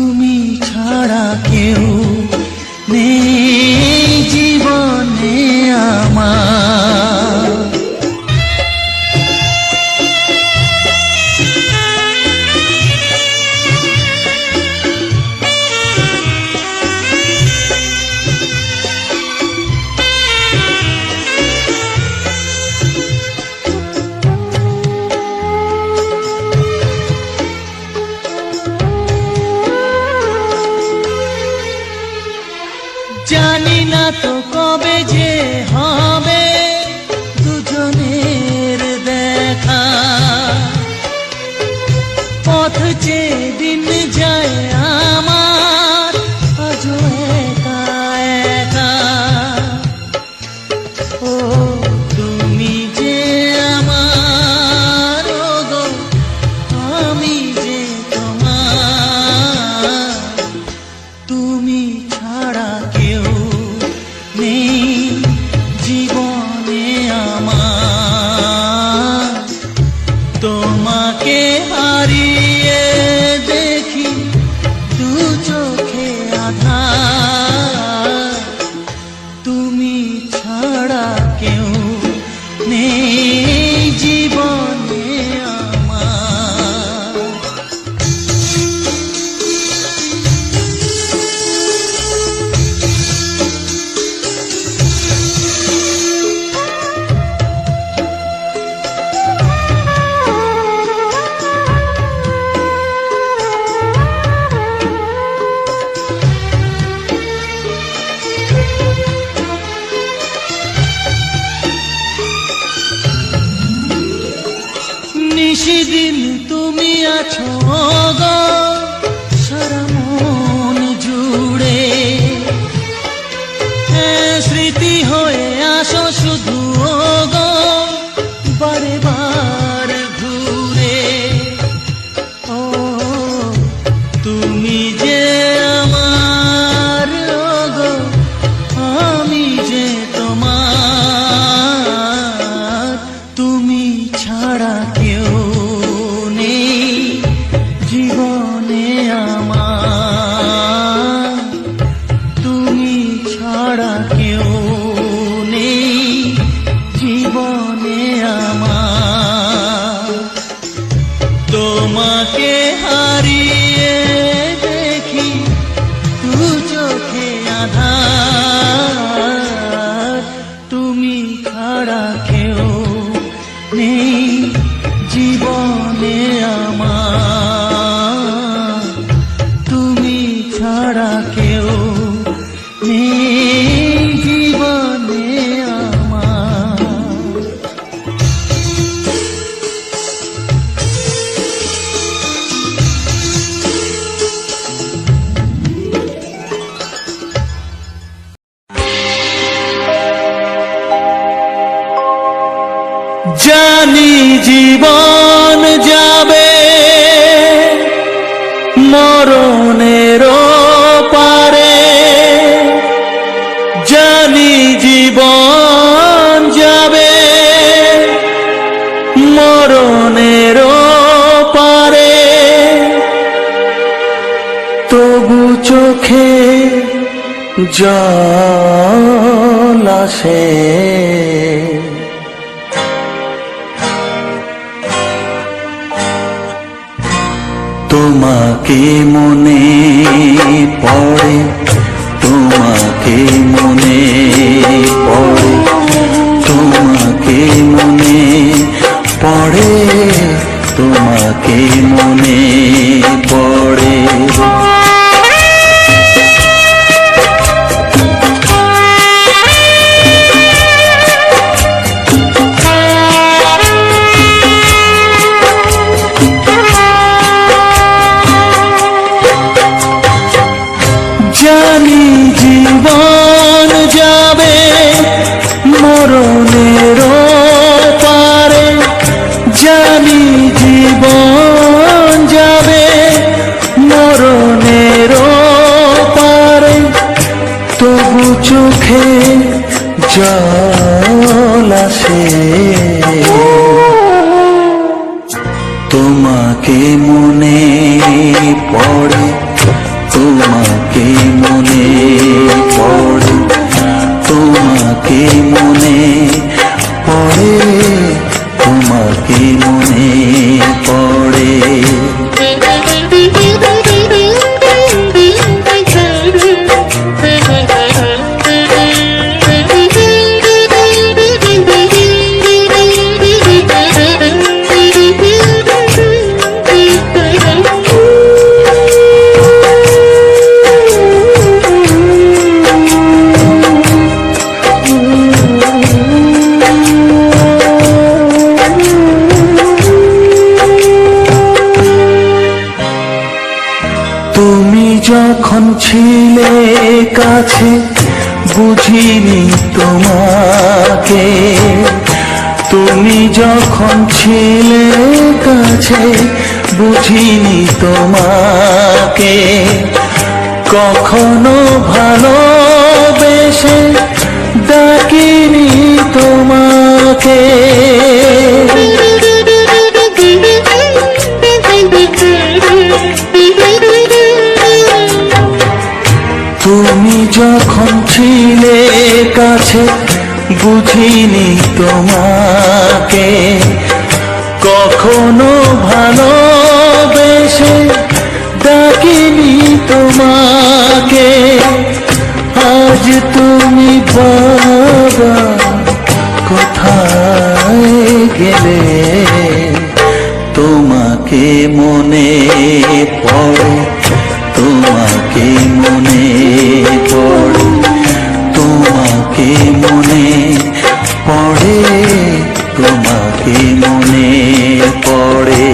তুমি ছাড়া কেউ নেই জীবনে আমার। জানি না তো কবে যে হবে দুজনের দেখা, পথ চেয়ে দিন যায় আমার আজও একা একা। ও তুমি যে আমার, ও গো আমি যে তোমার, তুমি ছাড়া কেউ নেই জীবনে আমার। তোমাকে হারিয়ে দেখি দু চোখে আঁধার, তুমি ছাড়া কেউ নেই জীবনে আমার। নিশিদিন তুমি আছো গো সারা মন জুড়ে, স্মৃতি হয়ে আসো শুধু গো বারে বার ঘুরে। ও তুমি যে আমার, ও গো আমি যে তোমার, তুমি ছাড়া কেউ নেই জীবনে আমার। তুমি ছাড়া কেউ নেই জীবনে আমার। তোমাকে হারিয়ে দেখি দু চোখে আঁধার, তুমি ছাড়া কেউ নেই জীবনে আমার। তুমি ছাড়া কেউ নেই জীবনে আমার। জানি জীবন যাবে মরণের পারে, জানি জীবন যাবে মরণের পারে, তবু চোখে জল আসে তোমাকে মনে পড়ে, তোমাকে মনে পড়ে, তোমাকে মনে পড়ে, তোমাকে মনে পড়ে। জানি জীবন যাবে মরণের পারে, জানি জীবন যাবে মরণের পারে, তবু চোখে জল আসে তোমাকে মনে পড়ে, যখন ছিলে কাছে বুঝিনি তোমাকে, তুমি যখন ছিলে কাছে বুঝিনি তোমাকে, কখনো ভালোবেসে ডাকিনি তোমাকে। তুমি যখন ছিলে কাছে বুঝিনি তোমাকে, কখনো ভালোবেসে ডাকিনি তোমাকে। আজ তুমি বাবা কোথায় গেলে, তোমাকে মনে পড়ে, তোমাকে মনে পড়ে, তোমাকে মনে পড়ে, তোমাকে মনে পড়ে।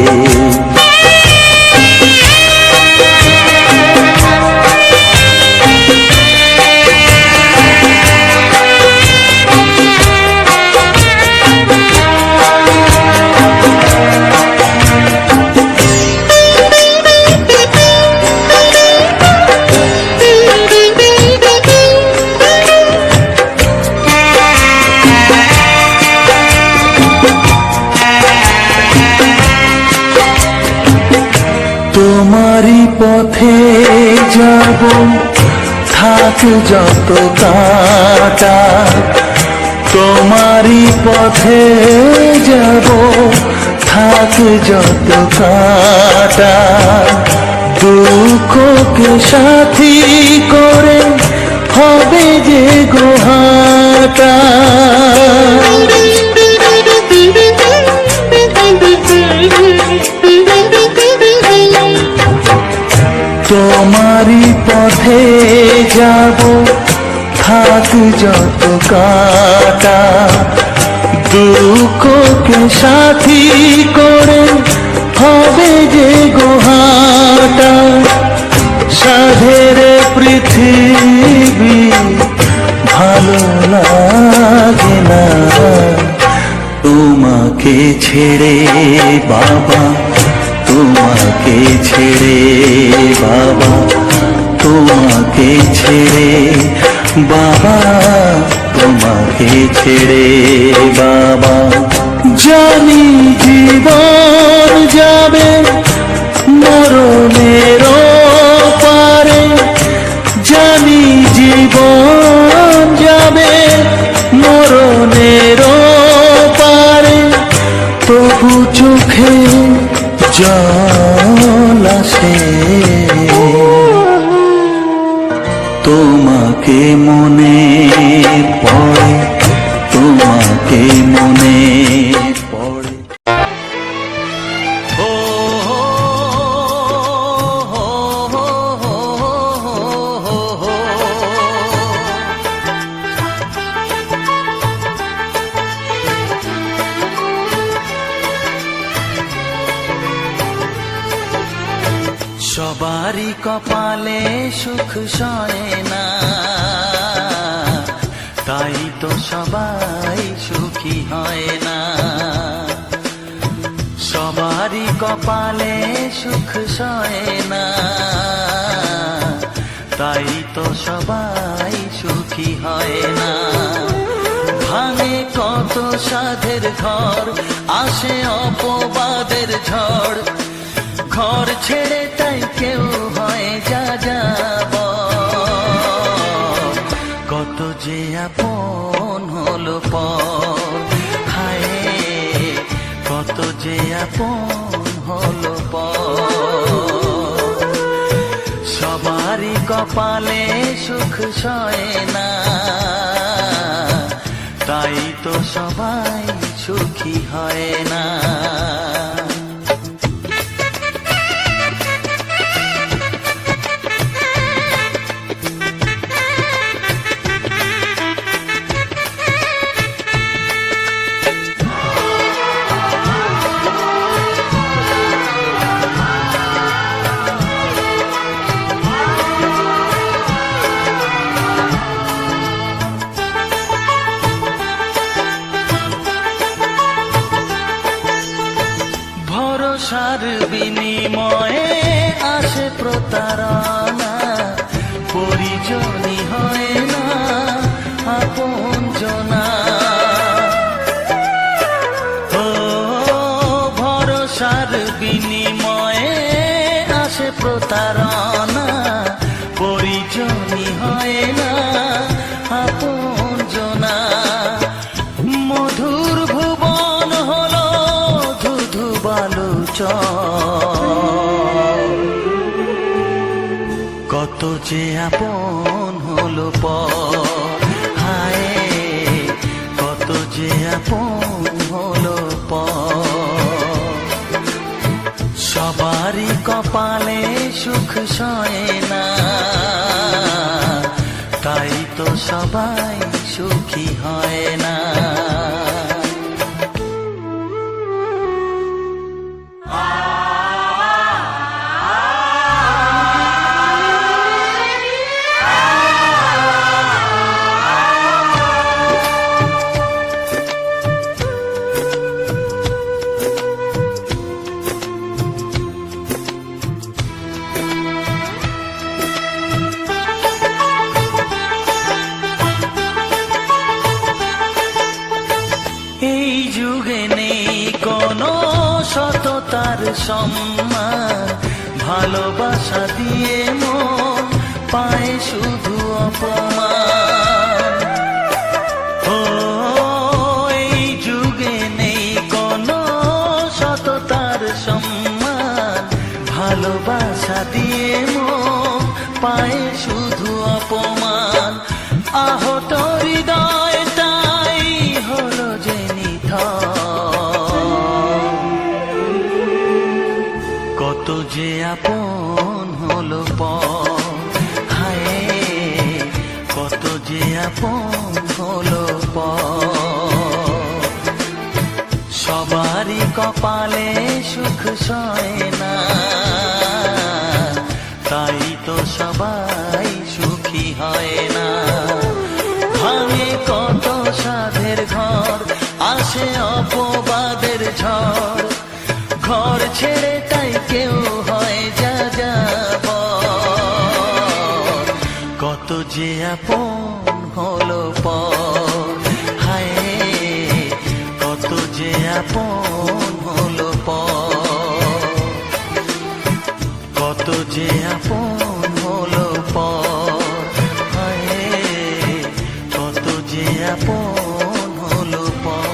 তোমারই পথে যাব, থাক যত কাটা, তোমারই পথে যাব, থাক যত কাটা। দুঃখকে সাথী করে হবে যে গোহাটা। তোমারই পথে যাব, থাক যত কাটা, দুঃখকে সাথী করে হবে যে গোহাটা। সাধের পৃথিবী ভালো লাগে না, তোমাকে ছেড়ে বাবা, তোমাকে ছেড়ে বাবা, তোমাকে ছেড়ে বাবা, তোমাকে ছেড়ে বাবা। জানি জীবন যাবে মরণের পারে, জানি জীবন যাবে মরণের পারে, তবু চোখে জল আসে, তোমাকে মনে পড়ে, তোমাকে মনে পড়ে। ও সবারই কপালে সুখ সয় না, তাই তো সবাই সুখী হয় না। সবারই কপালে সুখ সয় না, তাই তো সবাই সুখী হয় না। ভাঙে কত সাধের ঘর, আসে অপবাদের ঝড়, ঘর ছেড়ে তাই কেউ হয় যা যাব। কত যে আপন হলো পর, হায় কত যে আপন হলো পর। সবারই কপালে সুখ সয় না, তাই তো সবাই সুখী হয় না। পরিজনই হয় না আপনজনা। ও ভরসার বিনিময়ে আসে প্রতারণা, পরিজনই হয় না আপনজনা। মধুর ভুবন হলো ধুধু বালুচর, কত যে আপন হলো পর, হায় কত যে আপন হলো পর। সবারই কপালে সুখ সয় না, তাই তো সবাই সুখী হয় না। এই যুগে নেই কোনো সততার সম্মান, ভালোবাসা দিয়ে মন পায় শুধু অপমান। ও এই যুগে নেই কোনো সততার সম্মান, ভালোবাসা দিয়ে মন পায় শুধু অপমান। আহত হৃদয়টাই হলো যে কত যে আপন হলো পর, হায় কত যে আপন হলো পর। সবারই কপালে সুখ সয় না, তাই তো সবাই সুখী হয় না। ভাঙে কত সাধের ঘর, আসে অপবাদের ঝড়, ঘর ছেড়ে তাই কেউ হয় যা যাবার। কত যে আপন হলো পর, হায় কত যে আপন হলো পর, কত যে আপন হলো পর, হায় কত যে আপন হলো পর।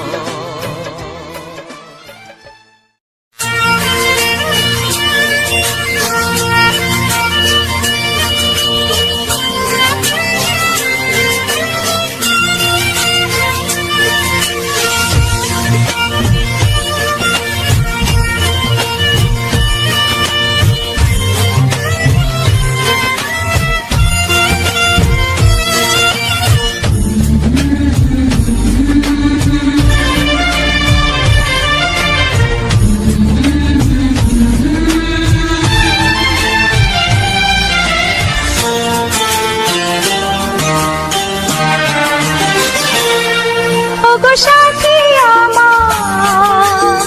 সাথী আমার,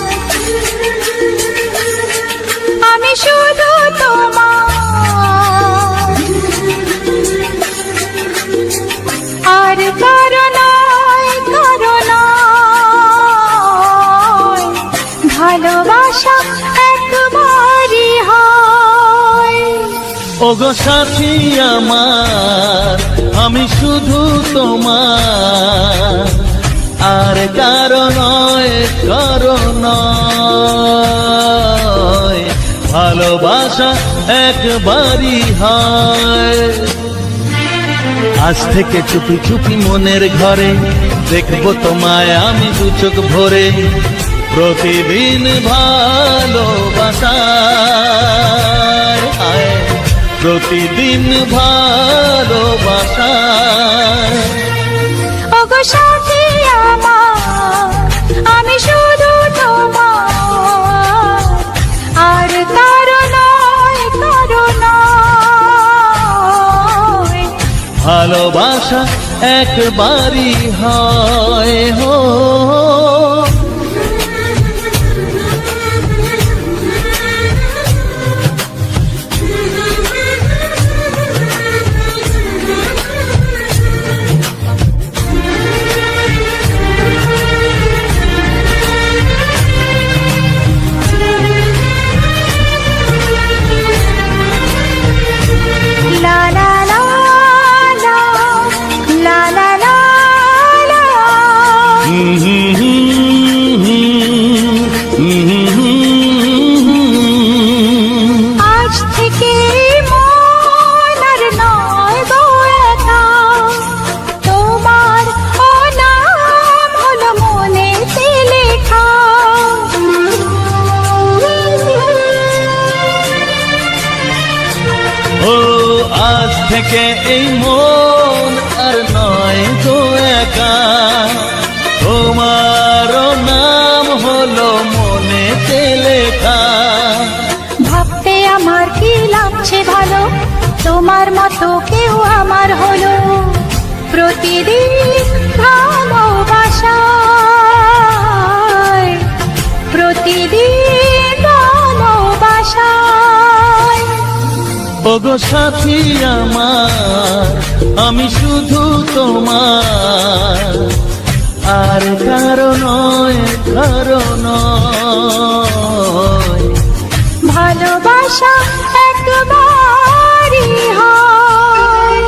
আমি শুধু তোমার, আর কারো নয় ভালোবাসা একবারই হয়। ওগো সাথী আমার, আমি শুধু তোমার, আর কারো নয় ভালোবাসা একবারই হয়। আজ থেকে চুপি চুপি মনের ঘরে দেখবো তোমায় আমি দু চোখ ভরে, প্রতিদিন ভালোবাসায়, প্রতিদিন ভালোবাসায়। ওগো সাথী আমার, আমি শুধু তোমার, আর কারো নয় ভালোবাসা একবারই হয় হো। আজ থেকে এই মন আর নয় গো একা, তোমারও নাম হলো মনেতে লেখা। ভাবতে আমার কি লাগছে ভালো, তোমার মতো কেউ আমার হলো। প্রতিদিন ভালোবাসায়, প্রতিদিন ভালোবাসায়। ওগো সাথী আমার, আমি শুধু তোমার, আর কারো নয়, কারো নয়। ভালোবাসা একবারই হয়।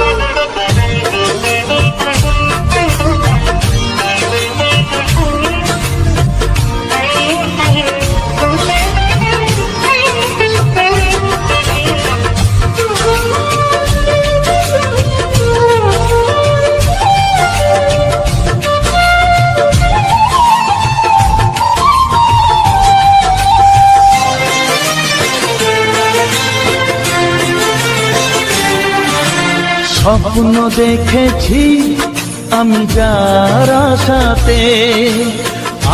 স্বপ্ন দেখেছি আমি যার আশাতে,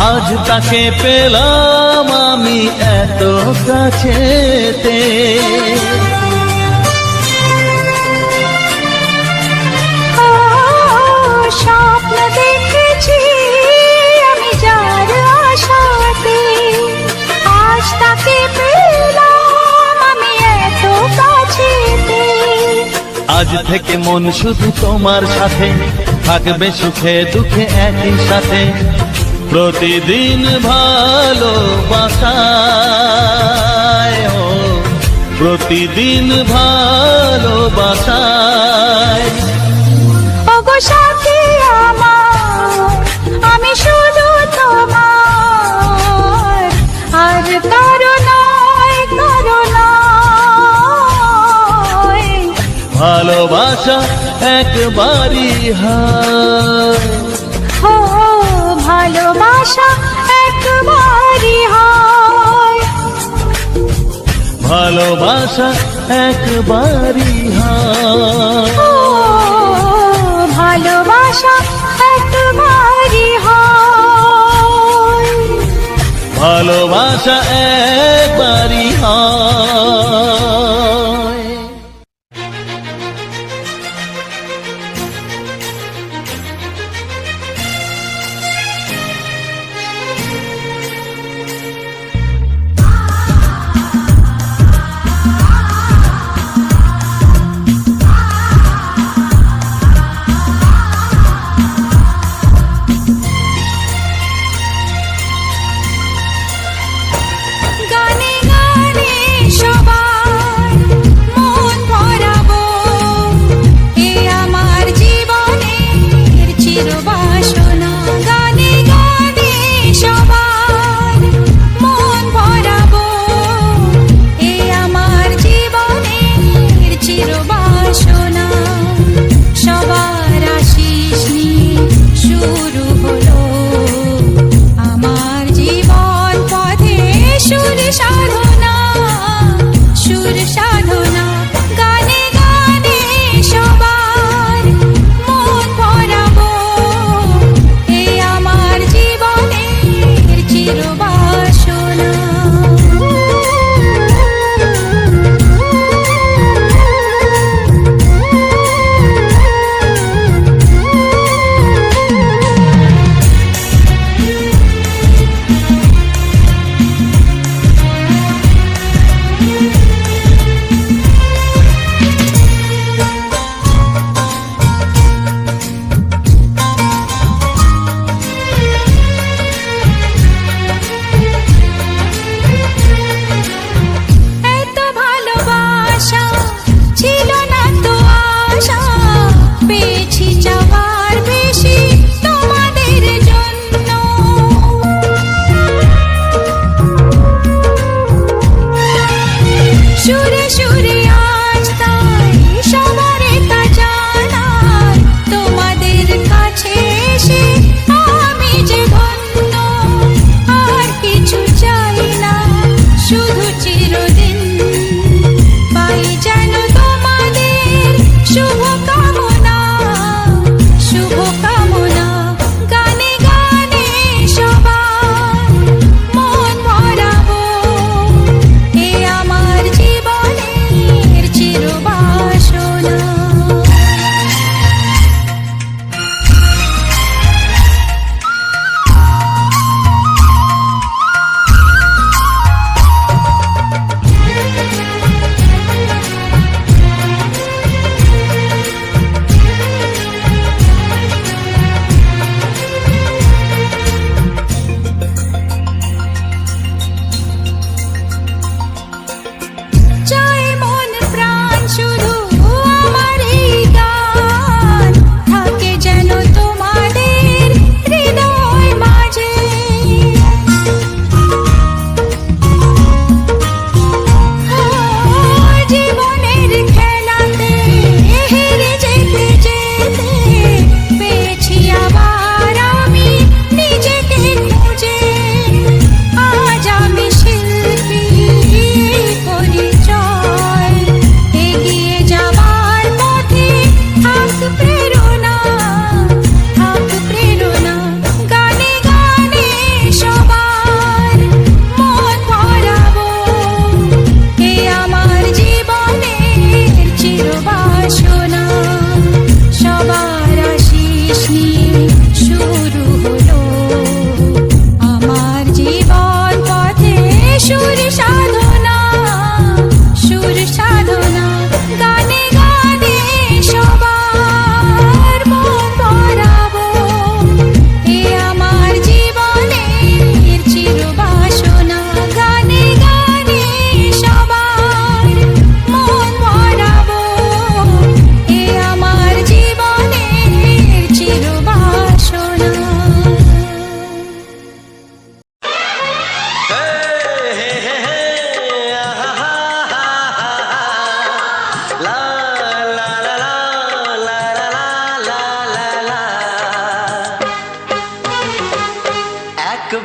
আজ তাকে পেলাম আমি এত কাছেতে। স্বপ্ন দেখেছি আমি যার আশাতে, আজ তাকে পেলাম আমি এত কাছেতে। আজ থেকে মন শুধু তোমার সাথে, থাকবে সুখে দুঃখে একই সাথে। প্রতিদিন ভালোবাসায়, ও প্রতিদিন ভালোবাসায়। ওগো সাথী আমার, আমি শুধু তোমার, আর কারো নয়, কারো নয়। ভালোবাসা একবারই হয়, ও ভালোবাসা একবারই হয়। ভালোবাসা একবারই হয়, ও ভালোবাসা একবারই হয়। ভালোবাসা একবারই হয়।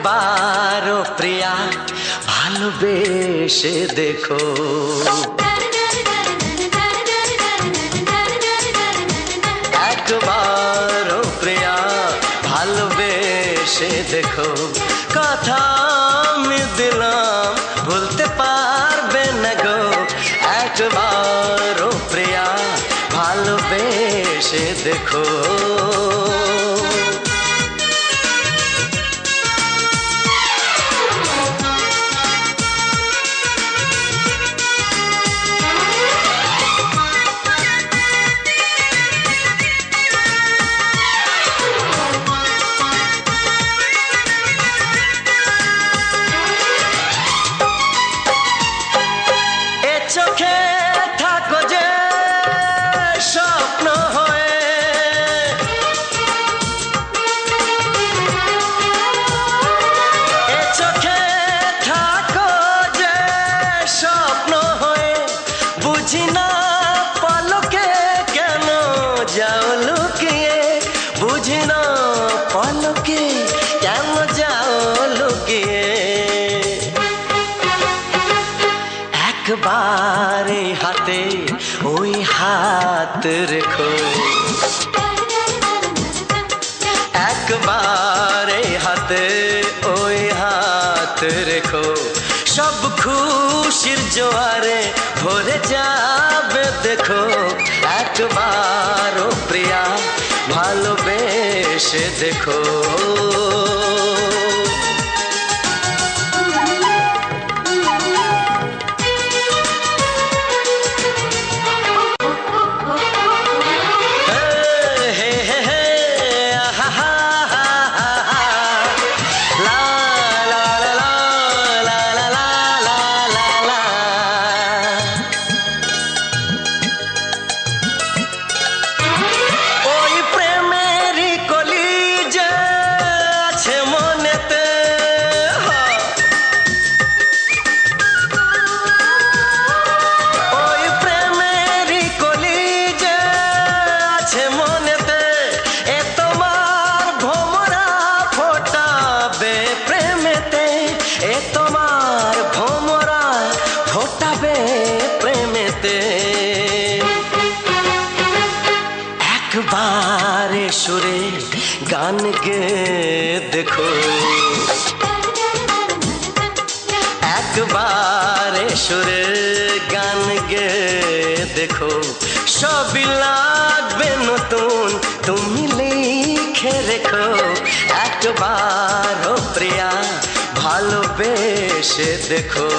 একবারও প্রিয়া ভালোবেসে দেখো। একবারও প্রিয়া ভালোবেসে দেখো। কথা আমি দিলাম ভুলতে পারবে না গো। একবারও প্রিয়া ভালোবেসে দেখো। চোখে থাকো যে স্বপ্ন হয়ে, এ চোখে থাকো যে স্বপ্ন হয়ে, বুঝি না পলকে কেন যাও লুকিয়ে, বুঝি না পলকে কেন যাও লুকিয়ে। একবারে হাতে ওই হাত রেখো। একবারে হাতে ওই হাত রেখো। সব খুশির জোয়ারে ভরে যাবে দেখো। একবারও প্রিয়া ভালোবেসে দেখো। একবারে সুরে গান গে দেখো। একবারে সুরে গান গে দেখো। সবই লাগবে নতুন তুমি লিখে রেখো। একবারও প্রিয়া ভালোবেসে দেখো।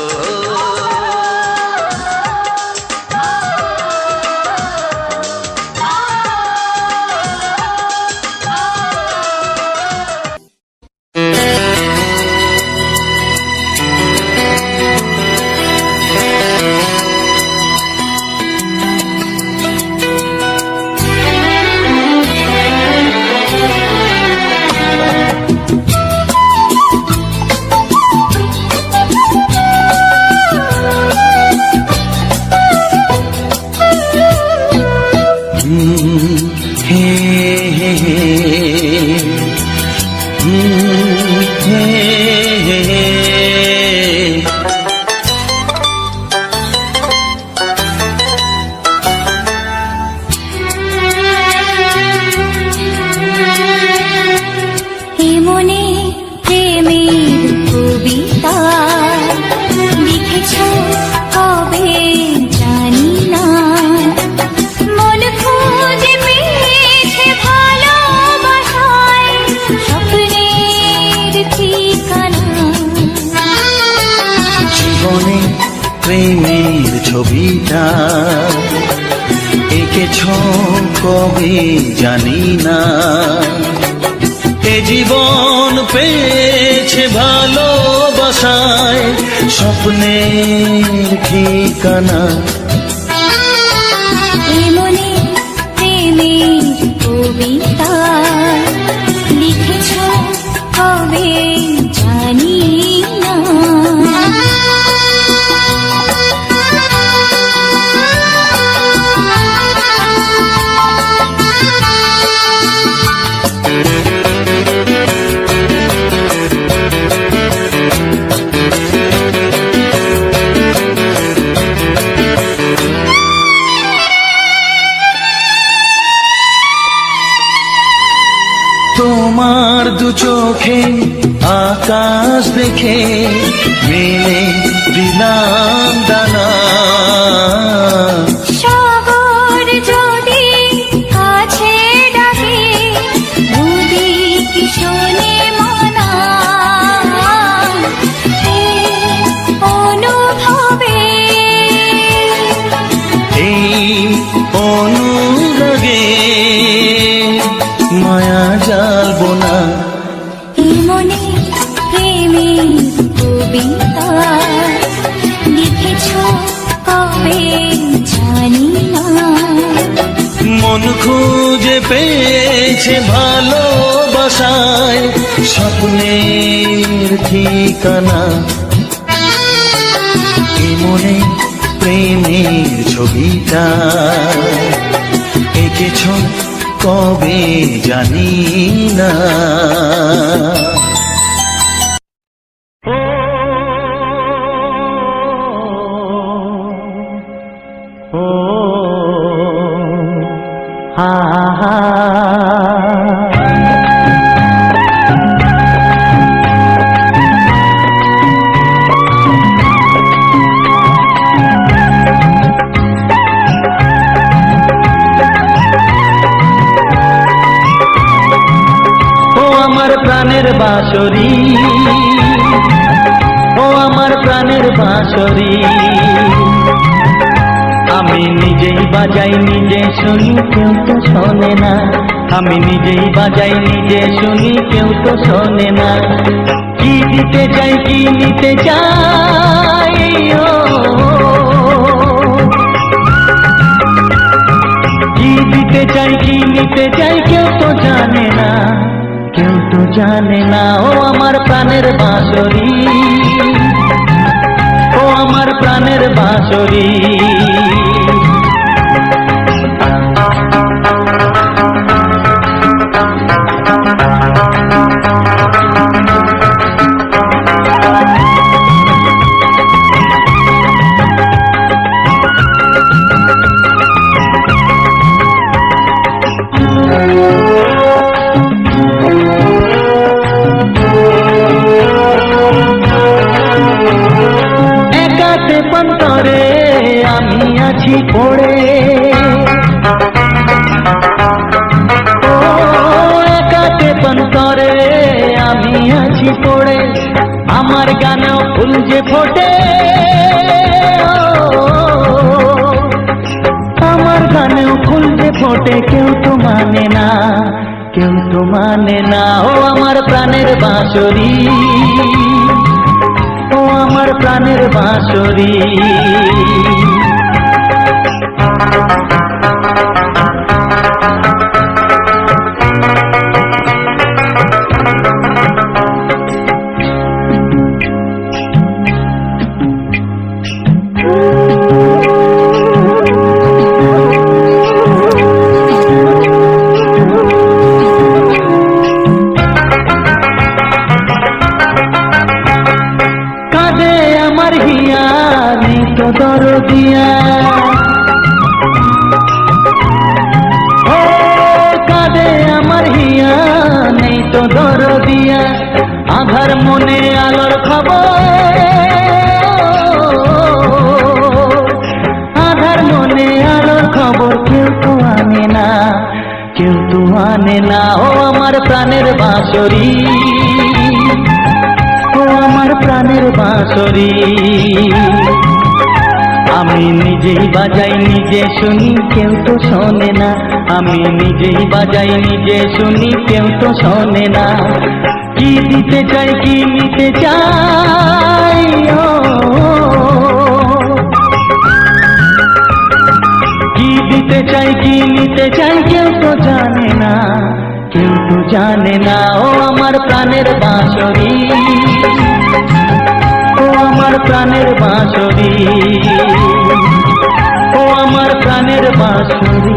প্রেমের ছবিটা এঁকেছ কবে জানি না। এ জীবন পেয়েছে ভালোবাসায় স্বপ্নের ঠিকানা। মনে প্রেমের কবিতা লিখেছ কবে জানি না। তোমার দু চোখে আকাশ দেখে মেলে দিলাম দানা। সাগর যদি কাছে ডাকে নদী কি শোনে মানা, এই অনুভবে এই অনুরাগে মায়া জালবো না। এই মনে প্রেমের কবিতা লিখেছ কবে জানি না। মন খুঁজে পেয়েছে ভালোবাসায় স্বপ্নের ঠিকানা। এই মনে প্রেমের ছবিটা এঁকেছ কবে জানি না। ও হা হা আমার প্রাণের বাঁশরি, ও আমার প্রাণের বাঁশরি, আমি নিজেই বাজাই নিজে শুনি কেউ তো শোনে না। আমি নিজেই বাজাই নিজে শুনি কেউ তো শোনে না। কি দিতে চাই কি নিতে চাই, ও কি দিতে চাই কি নিতে চাই কেউ তো জানে না, কেউ তো জানে না। ও আমার প্রাণের বাঁশরি, ও আমার প্রাণের বাঁশরি। একাতে পন্তরে আমি আছি পড়ে, ও একাতে পন্তরে আমি আছি পড়ে। আমার গানেও ফুল যে ফোটে, আমার গানেও ফুল যে ফোটে কেউ তো মানে না, কেউ তো মানে না। ও আমার প্রাণের বাঁশরি, ও আমার প্রাণের বাঁশরি। কাঁদে আমার হিয়া নেই তো দরদিয়া, ও কাঁদে আমার হিয়া নেই তো দরদিয়া। আধার মনে আলোর খবর, আধার মনে আলোর খবর কেউ তো আনে না, কেউ তো আনে না। ও আমার প্রাণের বাঁশরি, ও আমার প্রাণের বাঁশরি। আমি নিজেই বাজাই নিজে শুনি কেউ তো শোনে না। আমি নিজেই বাজাই নিজে শুনি কেউ তো শোনে না। কি দিতে চাই কি নিতে চাই, ও কি দিতে চাই কি নিতে চাই কেউ তো জানে না, কেউ তো জানে না। ও আমার প্রাণের বাঁশরি, ও আমার প্রাণের বাঁশরি, ও আমার প্রাণের বাঁশরি,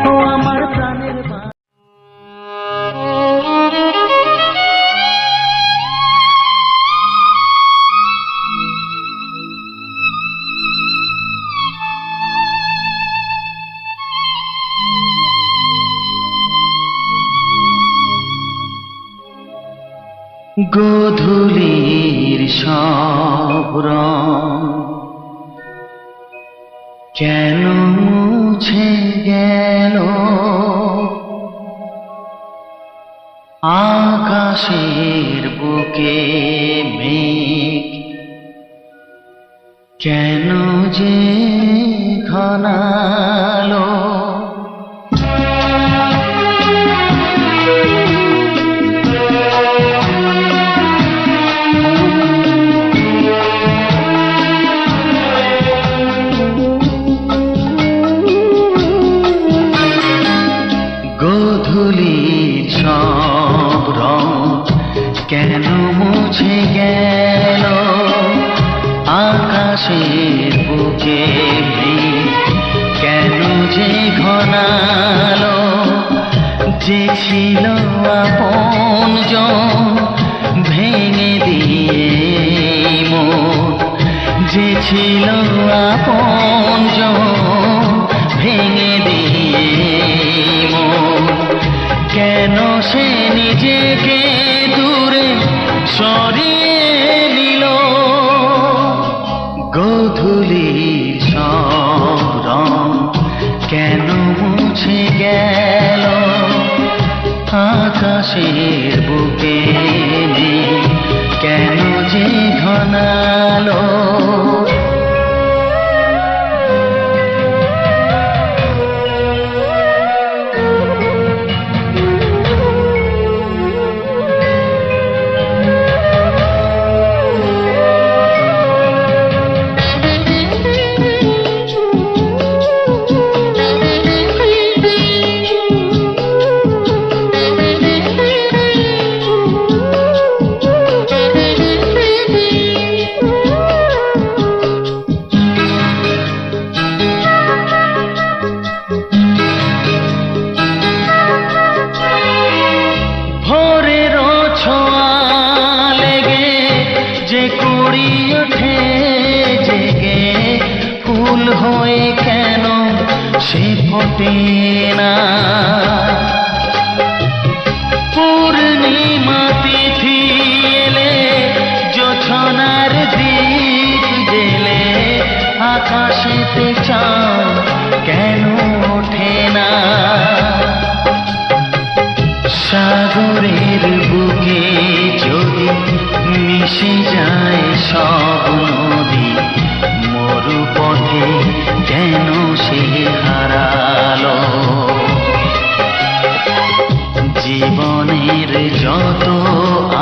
ও আমার প্রাণের বাঁশরি। গোধূলির সব রং কেন মুছে গেল, আকাশের বুকে মেঘ কেন যে ঘনালো। গোধূলির সব রং কেন মুছে গেল, আকাশের বুকে মেঘ কেন যে ঘনালো। যে ছিল আপনজন ভেঙে দিয়ে মন, যে ছিল আপনজন ভেঙে দিয়ে মন, কেন সে নিজেকে দূরে সরিয়ে নিল। গোধূলির সব রং কেন মুছে গেল, আকাশের বুকে মেঘ কেন যে ঘনালো। কুড়ি ওঠে জেগে ফুল হয়ে কেন সে ফোটে না, পূর্ণিমা তিথি এলে জোছনার দীপ জেলে আকাশেতে চাঁদ কেন ওঠে না। সাগরের বুকে যদি মিশে যায় সব নদী, মরুপথে কেন সে হারালো। জীবনের যত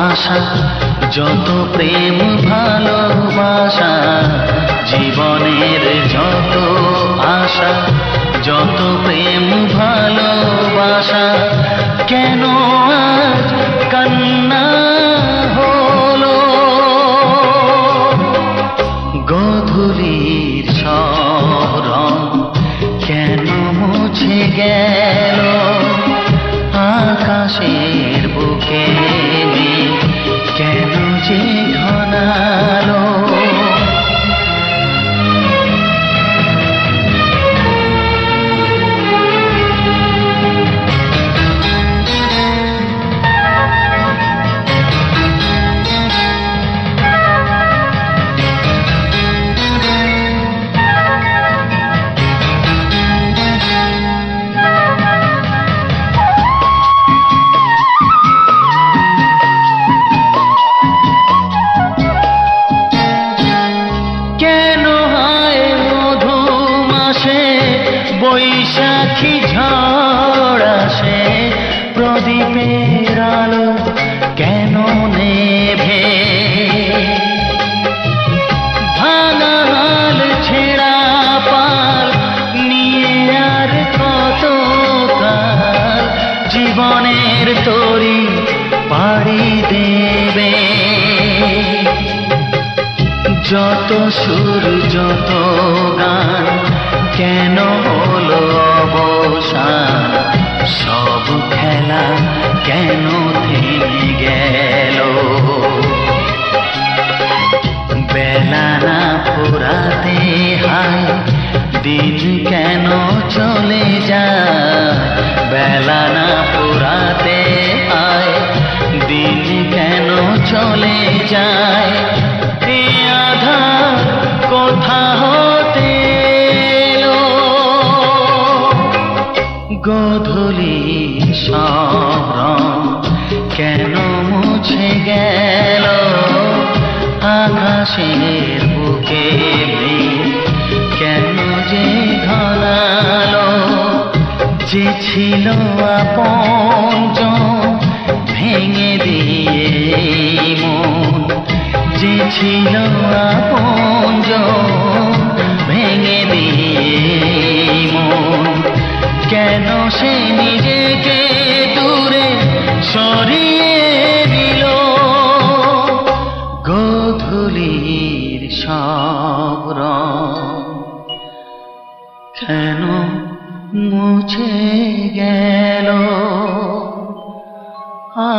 আশা যত প্রেম ভালোবাসা, জীবনের যত আশা যত প্রেম ভালোবাসা, কেন আজ কান্না হলো। গোধূলির সব রং কেন মুছে গেল, আকাশের বুকে মেঘ কেন যে ঘনালো। বৈশাখী ঝড় আসে, প্রদীপের আলো কেন নেভে, ভাঙা হাল ছেঁড়া পাল নিয়ে আর কত কাল জীবনের তরি পাড়ি দেবে। যত সুর যত গান কেন হলো অবসান, সব খেলা কেন থেমে গেল। বেলা না ফুরাতে হায় দিন কেন চলে যায়, বেলা না ফুরাতে হায় দিন কেন গোধূলির শরণ কেন মুছে গেল, আকাশের বুকে মেঘ কেন যে ঘনালো, যে ছিল আপনজন ভেঙে দিয়ে মন, যে ছিল আপনজন ভেঙে দিয়ে মন, কেন সে নিজেকে দূরে সরিয়ে দিল, গোধূলির সব রং কেন মুছে গেল,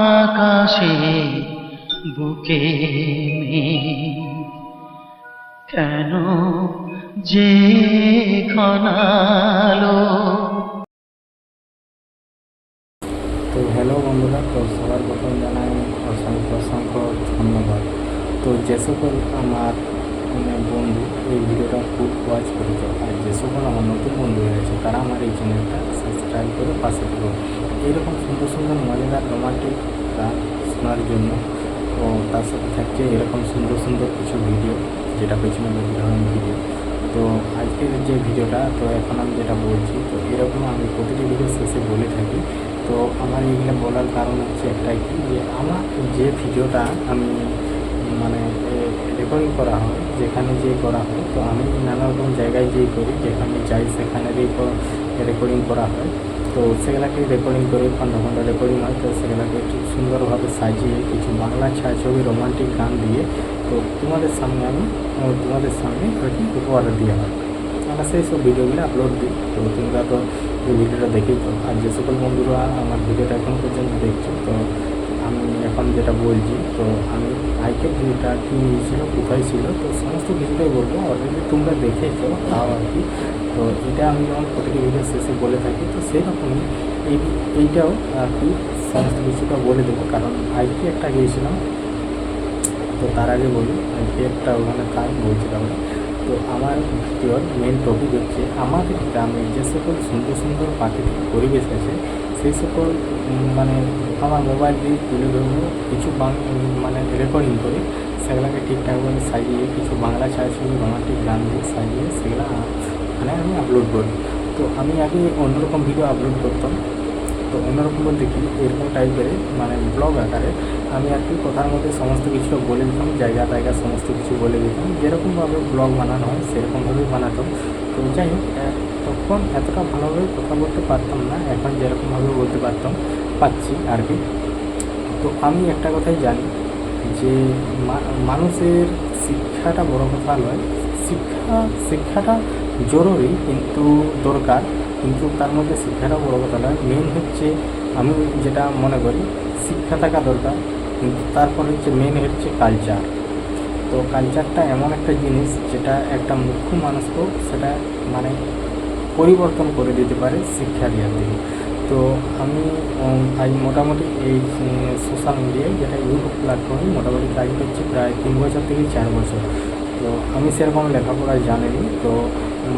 আকাশে বুকে মেঘ কেন যে ঘনালো। তো হ্যালো বন্ধুরা, তো সবার প্রথম জানাই অসংখ্য অসংখ্য ধন্যবাদ। তো যে সকল আমার বন্ধু এই ভিডিওটা খুব ওয়াচ করেছে, আর যে সকল আমার নতুন বন্ধু হয়েছে তারা আমার এই চ্যানেলটা সাবস্ক্রাইব করে পাশে থাকুন। এইরকম সুন্দর সুন্দর মজাদার রোমান্টিক গান শোনার জন্য। তো তার সাথে থাকছে এরকম সুন্দর সুন্দর কিছু ভিডিও, যেটা পেছনে ধরনের ভিডিও। তো আজকের যে ভিডিওটা, তো এখন আমি যেটা বলছি, তো এরকম আমি প্রতিটি ভিডিও শেষে বলে থাকি। তো আমার এইগুলো বলার কারণ হচ্ছে একটাই কি, যে আমার যে ভিডিওটা আমি মানে রেকর্ডিং করা হয়, যেখানে যে করা হয়, তো আমি নানা রকম জায়গায় যেই করি, যেখানে যাই সেখানেরই রেকর্ডিং করা হয়। তো সেগুলোকে রেকর্ডিং করে খন্ড খন্ড রেকর্ডিং হয়। তো সেগুলোকে ঠিক সুন্দরভাবে সাজিয়ে কিছু বাংলা ছায়াছবি রোমান্টিক গান দিয়ে তো তোমাদের সামনে আর কি উপহার দেওয়া হয়। আমরা সেই সব ভিডিওগুলো আপলোড দিই। তো তোমরা তো এই ভিডিওটা দেখেই তো, আর যে সকল বন্ধুরা আমার ভিডিওটা এখন পর্যন্ত দেখছো, তো আমি এখন যেটা বলছি, তো আমি আইকের ভিডিওটা কী ছিল, কোথায় ছিল, তো সমস্ত কিছুটাই বলবো। অলরেডি তোমরা দেখেছো তাও আর কি। তো এটা আমি যেমন প্রতিটি ভিডিও শেষে বলে থাকি, তো সেই রকমই এইটাও আর কি সমস্ত কিছুটা বলে দেবো। কারণ আইকে একটা গিয়েছিলাম, তো তার আগে বলি আইকে একটা ওখানে কাজ বলছিলাম। তো আমার ভিডিওর মেন টপিক হচ্ছে আমাদের গ্রামে যে সকল সুন্দর সুন্দর প্রাকৃতিক পরিবেশ আছে, সেই সকল মানে আমার মোবাইল দিয়ে তুলে ধরবো, কিছু মানে রেকর্ডিং করে সেগুলোকে ঠিকঠাকভাবে সাজিয়ে কিছু বাংলা ছায়াছবি রোমান্টিক গান দিয়ে সাজিয়ে সেগুলো মানে আমি আপলোড করি। তো আমি আগে অন্যরকম ভিডিও আপলোড করতাম। তো অন্যরকম বলতে কি, এরকম টাইপের মানে ব্লগ আকারে আমি আর কি কথার মধ্যে সমস্ত কিছু বলে দিতাম, জায়গা সমস্ত কিছু বলে দিতাম, যেরকমভাবে ব্লগ বানানো হয় সেরকমভাবেই বানাতাম। তো যাই হোক, তখন এতটা ভালোভাবে কথা বলতে পারতাম না, এখন যেরকমভাবে বলতে পারছি আর কি। তো আমি একটা কথাই জানি যে মানুষের শিক্ষাটা বড় কথা নয়, শিক্ষাটা জরুরি কিন্তু দরকার, কিন্তু তার মধ্যে শিক্ষাটা বড় কথা নয়। মেন হচ্ছে আমি যেটা মনে করি শিক্ষা থাকা দরকার, কিন্তু তারপর হচ্ছে মেন হচ্ছে কালচার। তো কালচারটা এমন একটা জিনিস যেটা একটা মুখ্য মানুষকেও সেটা মানে পরিবর্তন করে দিতে পারে শিক্ষা দেওয়ার দিকে। তো আমি আজ মোটামুটি এই সোশ্যাল মিডিয়ায় যেটা ইউটিউব প্ল্যাটফর্মে মোটামুটি কাজ করছি প্রায় 3 বছর থেকে 4 বছর। তো আমি সেরকম লেখাপড়া জানিনি, তো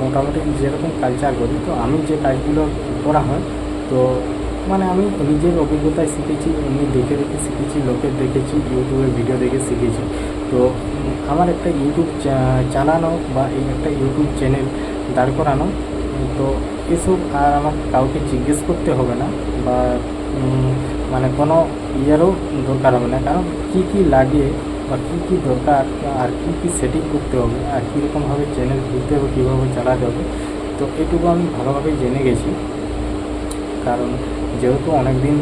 মোটামুটি যেরকম কালচার করি, তো আমি যে কাজগুলো করা হয়, তো মানে আমি নিজের অভিজ্ঞতায় শিখেছি, এমনি দেখে শিখেছি, লোকের দেখেছি, ইউটিউবের ভিডিও দেখে শিখেছি। তো আমার একটা ইউটিউব চালানো বা এই একটা ইউটিউব চ্যানেল দাঁড় করানো, তো এসব আর আমার কাউকে জিজ্ঞেস করতে হবে না, বা মানে কোনো ইয়েরও দরকার হবে না। কারণ কী লাগে বা কী দরকার, আর কী সেটিং করতে হবে, আর কীরকমভাবে চ্যানেল খুলতে হবে, কীভাবে চালাতে হবে, তো এটুকু আমি ভালোভাবে জেনে গেছি। কারণ যেহেতু অনেক দিন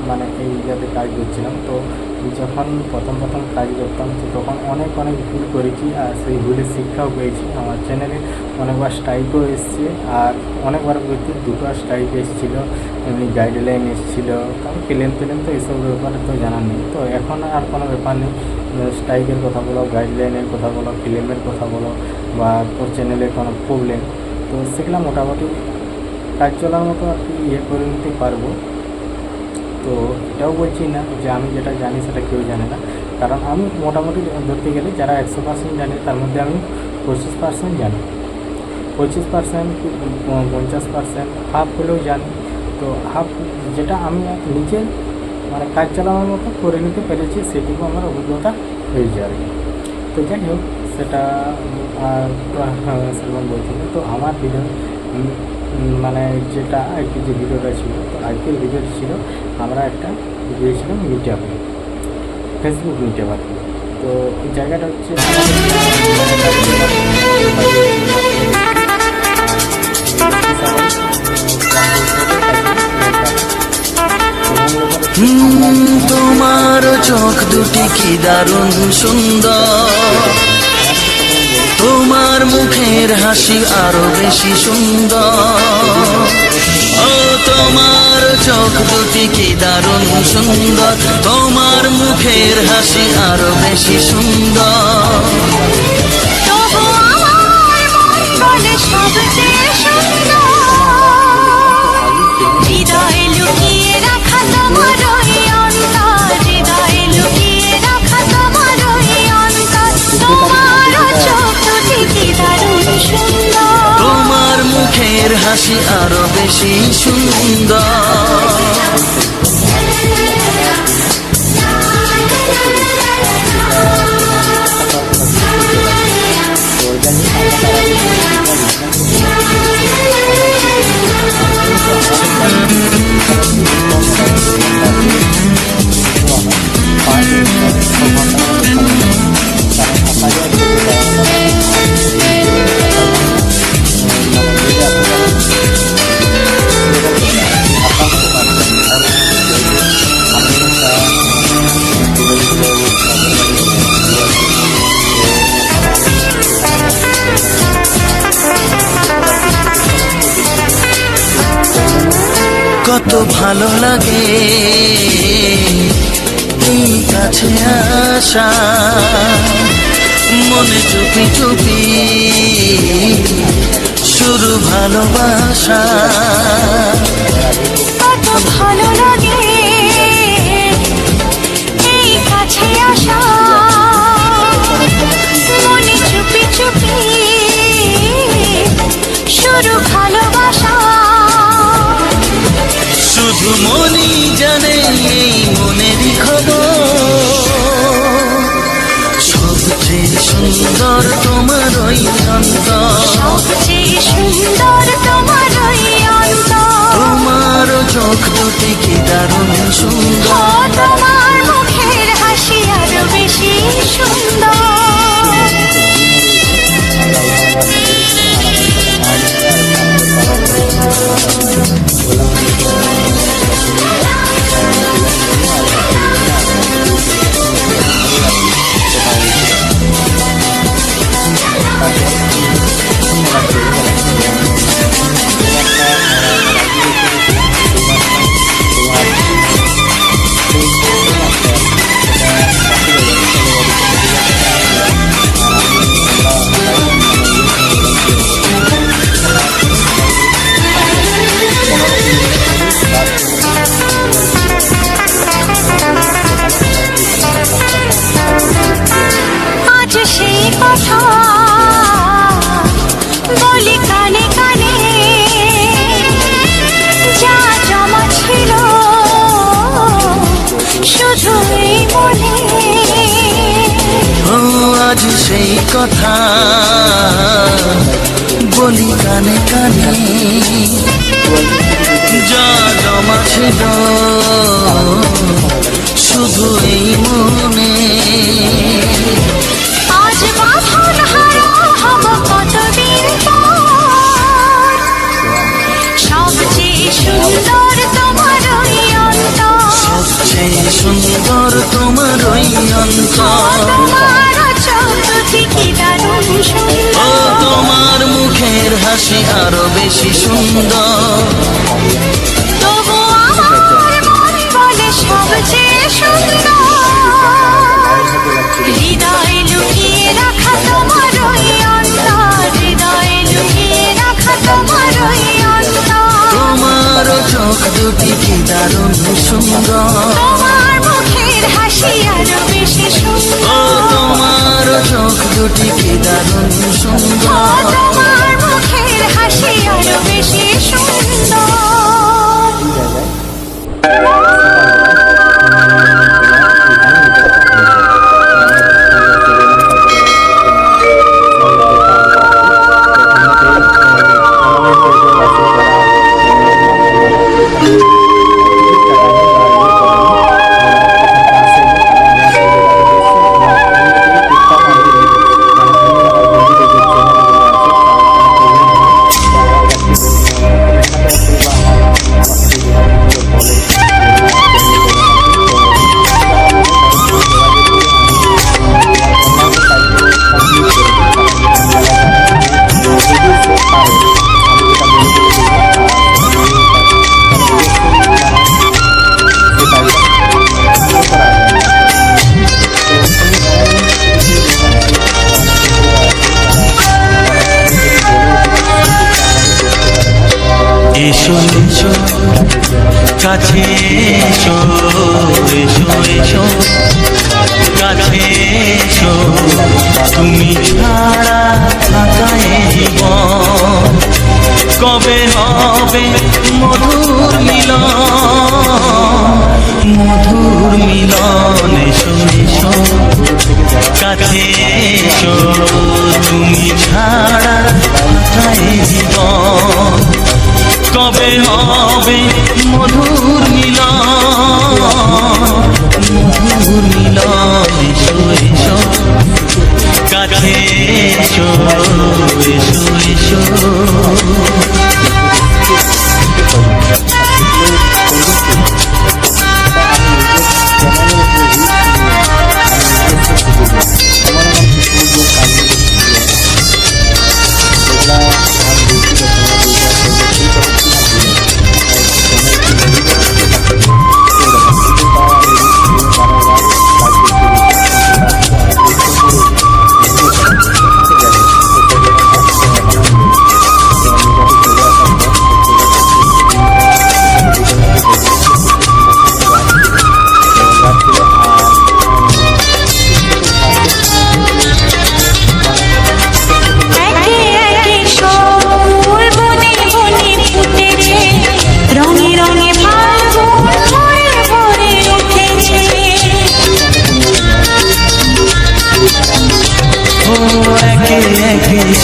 মানে এই জায়গাতে কাজ করছিলাম, তো যখন প্রথম কাজ করতাম, তো তখন অনেক ভুল করেছি, আর সেই ভুলের শিক্ষাও পেয়েছি। আমার চ্যানেলে অনেকবার স্ট্রাইকও এসছে, আর অনেকবার বলতে 2টো স্ট্রাইক এসেছিলো, এমনি গাইডলাইন এসেছিলো, কারণ ক্লেম তো এসব ব্যাপারে তো জানার নেই। তো এখন আর কোনো ব্যাপার নেই, স্ট্রাইকের কথা বলো, গাইডলাইনের কথা বলো, ক্লেমের কথা বলো, বা তোর চ্যানেলে কোনো প্রবলেম, তো সেগুলো মোটামুটি কাজ চলার মতো আর কি করে নিতে পারবো। তো এটাও বলছি না যে আমি যেটা জানি সেটা কেউ জানে না, কারণ আমি মোটামুটি ধরতে গেলে যারা 100% জানে তার মধ্যে আমি 25% জানি। তো 25% 50% হাফ হলেও জানি। তো হাফ যেটা আমি নিজের মানে কাজ চালানোর মতো করে নিতে পেরেছি, সেটুকু আমার অভিজ্ঞতা হয়েছে আর কি। তো যাই হোক, সেটা সেরকম বলছি না। তো আমার ভিডিও মানে যেটা আর কি যে ভিডিওটা ছিল, তো আজকের ভিডিওটি ছিল আমরা একটা গিয়েছিলাম মিট আপে, ফেসবুক মিট আপ আর কি। তো এই জায়গাটা হচ্ছে তোমার চোখ দুটি কি দারুণ সুন্দর, তোমার মুখের হাসি আরো বেশি সুন্দর। ও তোমার চোখ দুটি কি দারুণ সুন্দর, তোমার মুখের হাসি আরো বেশি সুন্দর। তবু আমার মন বলে সবচেয়ে সুন্দর, হৃদয়ে লুকিয়ে রাখা তোমার ওই অন্তর, হৃদয়ে লুকিয়ে রাখা তোমার ওই অন্তর। তোমার চোখ দুটি কি দারুণ সুন্দর, তোমার মুখের হাসি আরো বেশি সুন্দর। কত ভালো লাগে এই কাছে আসা, মনে চুপি চুপি শুরু ভালোবাসা। কত ভালো লাগে এই কাছে আসা, মনে চুপি চুপি শুরু ভালোবাসা। শুধু মনই জানে এই মনেরই খবর, সবচেয়ে সুন্দর তোমার ওই অন্তর, সবচেয়ে সুন্দর তোমার ওই অন্তর। তোমার চোখ দুটি কি দারুণ সুন্দর, তোমার মুখের হাসি আরো বেশি সুন্দর। আজ সেই কথা বলি কানে কানে, যা জমা ছিল শুধু এই মনে। ও আজ সেই কথা বলি কানে কানে, যা জমা ছিল শুধু এই মনে। আজ বাঁধন হারা হব কতদিন পর, সবচেয়ে সুন্দর তোমার ওই অন্তর, সবচেয়ে সুন্দর তোমার ওই অন্তর। তোমার চোখ দুটি কি দারুণ ও সুন্দর, তোমার মুখের হাসি আরো বেশি সুন্দর। তবু আমার মন বলে সবচেয়ে সুন্দর, হৃদয়ে লুকিয়ে রাখা তোমার ওই অন্তর, হৃদয়ে লুকিয়ে রাখা তোমার ওই অন্তর। তোমার চোখ দুটি কি দারুণ সুন্দর, তোমার মুখে মুখের হাসি আরো বেশি ও সুন্দর তোমার চোখ দুটি কি দারুণ ও সুন্দর তোমার মুখের হাসি আরো বেশি সুন্দর এই এসো এসো কাছে এসো এসো এসো কাছে এসো তুমি ছাড়া থাকা এ জীবন কবে হবে মধুর মিলন মধুর মিলন এসো এসো কাছে এসো তুমি ছাড়া থাকা এ জীবন কবে হবে মধুর মিলন মধুর মিলন এসো এসো কাছে এসো এসো এসো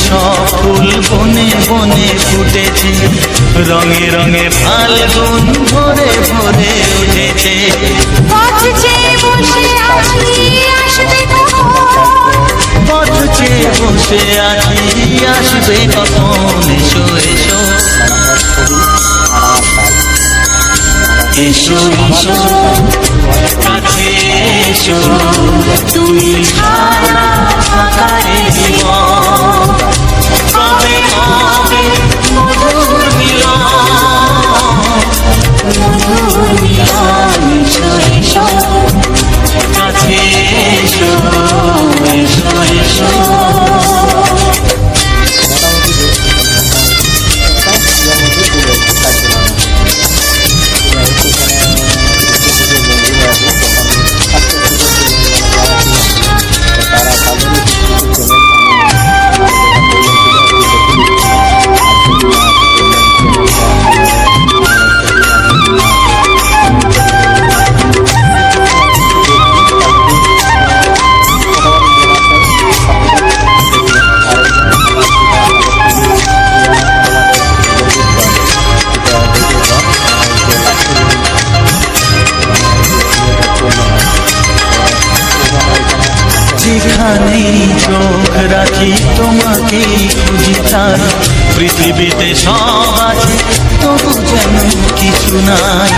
সব ফুল বনে বনে ফুটেছে রঙে রঙে ফাল্গুন ভরে ভরে উঠেছে পথ চেয়ে বসে আছি আসবে কখন পথ চেয়ে বসে আছি আসবে কখন এসো এসো এসো এসো কাছে এসো তুমি ছাড়া থাকা এ জীবন কবে হবে মধুর মিলন মধুর মিলন এসো এসো কাছে এসো এসো এসো যেখানেই চোখ রাখি তোমাকে খুঁজি তাই পৃথিবীতে সব আছে তবু যেন কিছু নাই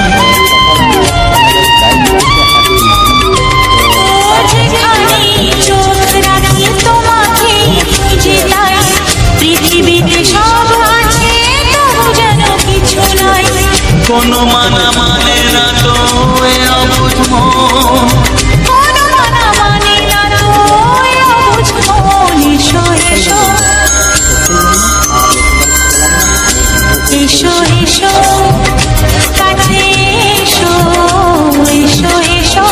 যেখানে চোখ রাখি তোমাকে খুঁজে তাই পৃথিবীতে সব আছে তবু যেন কিছু নাই কোনো মানা মানে না তো এ অবুঝ মন কোনো মানা মানে না তো এ অবুঝ মন এসো এসো এসো এসো কাছে এসো এসো এসো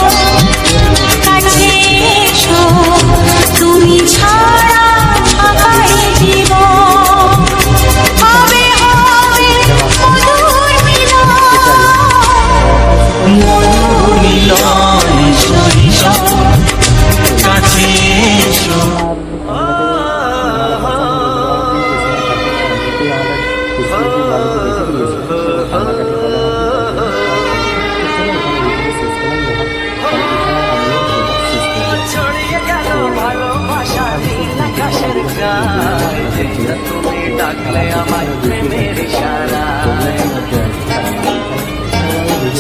যায়, যেটা তুমি ডাকলে আমার প্রেমের ইশারায়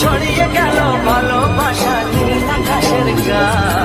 ছড়িয়ে গেল ভালোবাসা নীল আকাশের গায়ে।